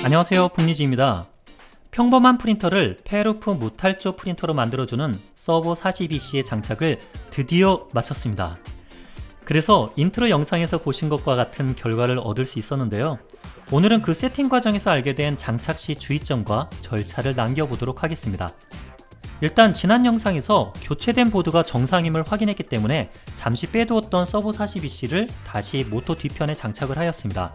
안녕하세요, 북리지입니다. 평범한 프린터를 페루프 무탈조 프린터로 만들어주는 서버 42C의 장착을 드디어 마쳤습니다. 그래서 인트로 영상에서 보신 것과 같은 결과를 얻을 수 있었는데요. 오늘은 그 세팅 과정에서 알게 된 장착 시 주의점과 절차를 남겨보도록 하겠습니다. 일단 지난 영상에서 교체된 보드가 정상임을 확인했기 때문에 잠시 빼두었던 서버 42C를 다시 모터 뒤편에 장착을 하였습니다.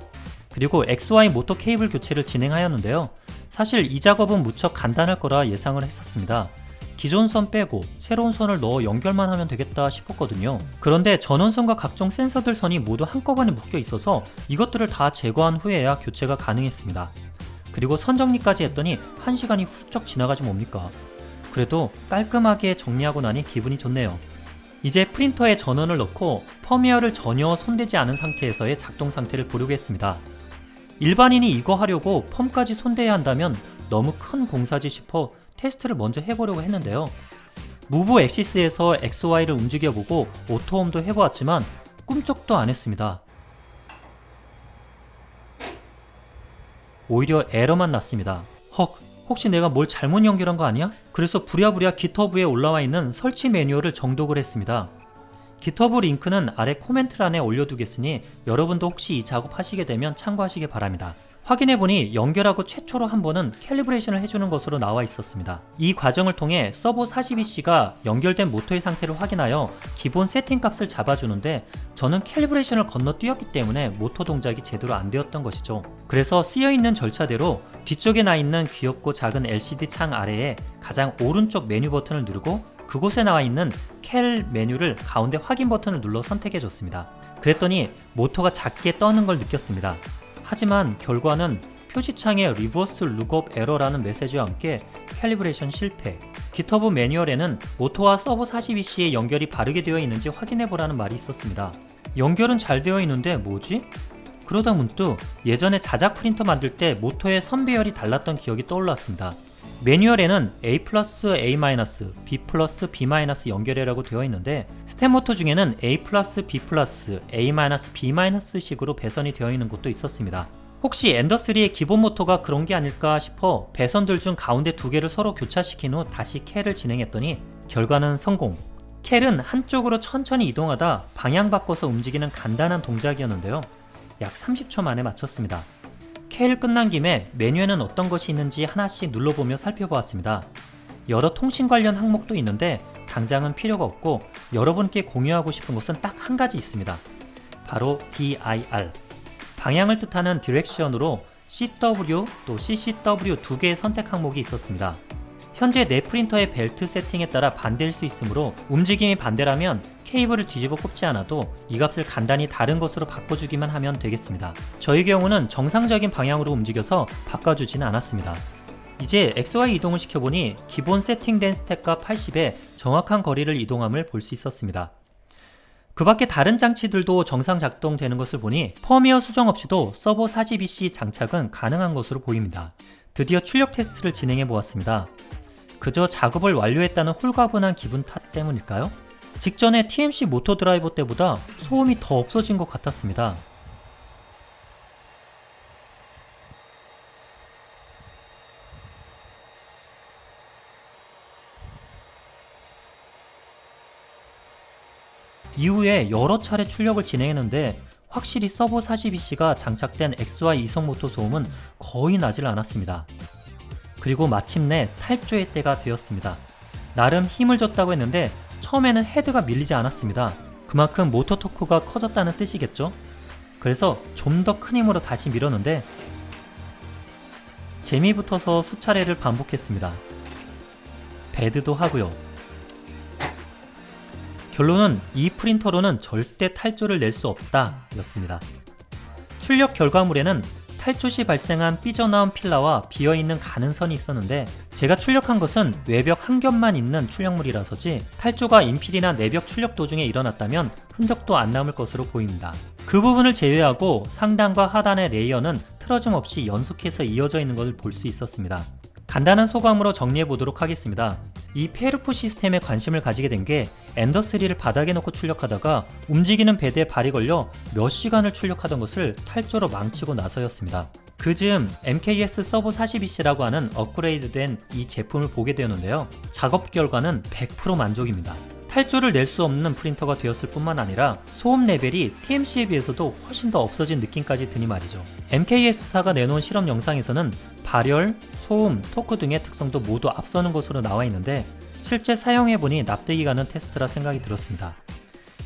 그리고 XY 모터 케이블 교체를 진행하였는데요. 사실 이 작업은 무척 간단할 거라 예상을 했었습니다. 기존 선 빼고 새로운 선을 넣어 연결만 하면 되겠다 싶었거든요. 그런데 전원선과 각종 센서들 선이 모두 한꺼번에 묶여 있어서 이것들을 다 제거한 후에야 교체가 가능했습니다. 그리고 선 정리까지 했더니 1시간이 훌쩍 지나가지 뭡니까? 그래도 깔끔하게 정리하고 나니 기분이 좋네요. 이제 프린터에 전원을 넣고 펌웨어를 전혀 손대지 않은 상태에서의 작동 상태를 보려겠습니다. 일반인이 이거 하려고 펌까지 손대야 한다면 너무 큰 공사지 싶어 테스트를 먼저 해보려고 했는데요. 무브 엑시스에서 XY를 움직여보고 오토홈도 해보았지만 꿈쩍도 안 했습니다. 오히려 에러만 났습니다. 헉, 혹시 내가 뭘 잘못 연결한 거 아니야? 그래서 부랴부랴 깃허브에 올라와 있는 설치 매뉴얼을 정독을 했습니다. 깃허브 링크는 아래 코멘트란에 올려두겠으니 여러분도 혹시 이 작업 하시게 되면 참고하시기 바랍니다. 확인해보니 연결하고 최초로 한 번은 캘리브레이션을 해주는 것으로 나와 있었습니다. 이 과정을 통해 서버 42C가 연결된 모터의 상태를 확인하여 기본 세팅 값을 잡아주는데 저는 캘리브레이션을 건너뛰었기 때문에 모터 동작이 제대로 안 되었던 것이죠. 그래서 쓰여있는 절차대로 뒤쪽에 나 있는 귀엽고 작은 LCD 창 아래에 가장 오른쪽 메뉴 버튼을 누르고 그곳에 나와 있는 캘 메뉴를 가운데 확인 버튼을 눌러 선택해 줬습니다. 그랬더니 모터가 작게 떠는 걸 느꼈습니다. 하지만 결과는 표지창에 리버스 룩업 에러라는 메시지와 함께 캘리브레이션 실패. 깃허브 매뉴얼에는 모터와 서버 42C의 연결이 바르게 되어 있는지 확인해 보라는 말이 있었습니다. 연결은 잘 되어 있는데 뭐지? 그러다 문득 예전에 자작 프린터 만들 때 모터의 선 배열이 달랐던 기억이 떠올랐습니다. 매뉴얼에는 A 플러스 A 마이너스, B 플러스 B 마이너스 연결해라고 되어 있는데 스텝 모터 중에는 A 플러스 B 플러스, A 마이너스 B 마이너스 식으로 배선이 되어 있는 곳도 있었습니다. 혹시 엔더3의 기본 모터가 그런 게 아닐까 싶어 배선들 중 가운데 두 개를 서로 교차시킨 후 다시 캘을 진행했더니 결과는 성공. 캘은 한쪽으로 천천히 이동하다 방향 바꿔서 움직이는 간단한 동작이었는데요. 약 30초 만에 마쳤습니다. 캘 끝난 김에 메뉴에는 어떤 것이 있는지 하나씩 눌러보며 살펴보았습니다. 여러 통신 관련 항목도 있는데 당장은 필요가 없고 여러분께 공유하고 싶은 것은 딱 한 가지 있습니다. 바로 DIR. 방향을 뜻하는 디렉션으로 CW 또 CCW 두 개의 선택 항목이 있었습니다. 현재 내 프린터의 벨트 세팅에 따라 반대일 수 있으므로 움직임이 반대라면 케이블을 뒤집어 꼽지 않아도 이 값을 간단히 다른 것으로 바꿔주기만 하면 되겠습니다. 저희 경우는 정상적인 방향으로 움직여서 바꿔주지는 않았습니다. 이제 XY 이동을 시켜보니 기본 세팅된 스택과 80에 정확한 거리를 이동함을 볼 수 있었습니다. 그 밖에 다른 장치들도 정상 작동되는 것을 보니 펌웨어 수정 없이도 서버 42C 장착은 가능한 것으로 보입니다. 드디어 출력 테스트를 진행해 보았습니다. 그저 작업을 완료했다는 홀가분한 기분 탓 때문일까요? 직전에 TMC 모터 드라이버 때보다 소음이 더 없어진 것 같았습니다. 이후에 여러 차례 출력을 진행했는데 확실히 서버 42C가 장착된 XY 이성 모터 소음은 거의 나질 않았습니다. 그리고 마침내 탈조의 때가 되었습니다. 나름 힘을 줬다고 했는데 처음에는 헤드가 밀리지 않았습니다. 그만큼 모터 토크가 커졌다는 뜻이겠죠? 그래서 좀 더 큰 힘으로 다시 밀었는데 재미 붙어서 수차례를 반복했습니다. 배드도 하고요. 결론은 이 프린터로는 절대 탈조를 낼 수 없다 였습니다. 출력 결과물에는 탈조 시 발생한 삐져나온 필라와 비어있는 가는 선이 있었는데 제가 출력한 것은 외벽 한 겹만 있는 출력물이라서지 탈조가 인필이나 내벽 출력 도중에 일어났다면 흔적도 안 남을 것으로 보입니다. 그 부분을 제외하고 상단과 하단의 레이어는 틀어짐 없이 연속해서 이어져 있는 것을 볼 수 있었습니다. 간단한 소감으로 정리해 보도록 하겠습니다. 이 페루프 시스템에 관심을 가지게 된 게 엔더3를 바닥에 놓고 출력하다가 움직이는 베드에 발이 걸려 몇 시간을 출력하던 것을 탈조로 망치고 나서였습니다. 그즈음 MKS 서브 42C라고 하는 업그레이드된 이 제품을 보게 되었는데요. 작업 결과는 100% 만족입니다. 탈조를 낼 수 없는 프린터가 되었을 뿐만 아니라 소음 레벨이 TMC에 비해서도 훨씬 더 없어진 느낌까지 드니 말이죠. MKS사가 내놓은 실험 영상에서는 발열, 소음, 토크 등의 특성도 모두 앞서는 것으로 나와 있는데 실제 사용해보니 납득이 가는 테스트라 생각이 들었습니다.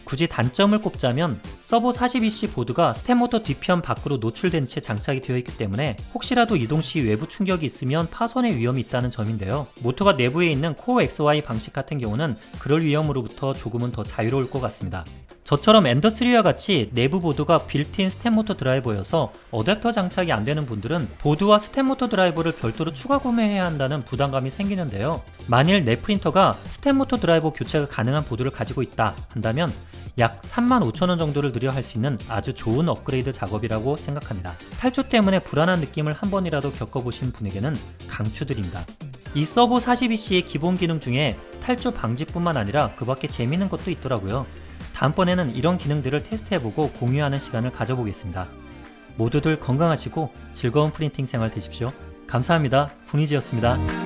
굳이 단점을 꼽자면 서버 42C 보드가 스텝모터 뒤편 밖으로 노출된 채 장착이 되어 있기 때문에 혹시라도 이동 시 외부 충격이 있으면 파손의 위험이 있다는 점인데요. 모터가 내부에 있는 코어 XY 방식 같은 경우는 그럴 위험으로부터 조금은 더 자유로울 것 같습니다. 저처럼 엔더3와 같이 내부 보드가 빌트인 스텝모터 드라이버여서 어댑터 장착이 안 되는 분들은 보드와 스텝모터 드라이버를 별도로 추가 구매해야 한다는 부담감이 생기는데요. 만일 내 프린터가 스텝모터 드라이버 교체가 가능한 보드를 가지고 있다 한다면 약 35,000원 정도를 들여 할 수 있는 아주 좋은 업그레이드 작업이라고 생각합니다. 탈조 때문에 불안한 느낌을 한 번이라도 겪어보신 분에게는 강추드립니다. 이 서버 42C의 기본 기능 중에 탈조 방지뿐만 아니라 그 밖에 재미있는 것도 있더라고요. 다음번에는 이런 기능들을 테스트해보고 공유하는 시간을 가져보겠습니다. 모두들 건강하시고 즐거운 프린팅 생활 되십시오. 감사합니다. 분이지였습니다.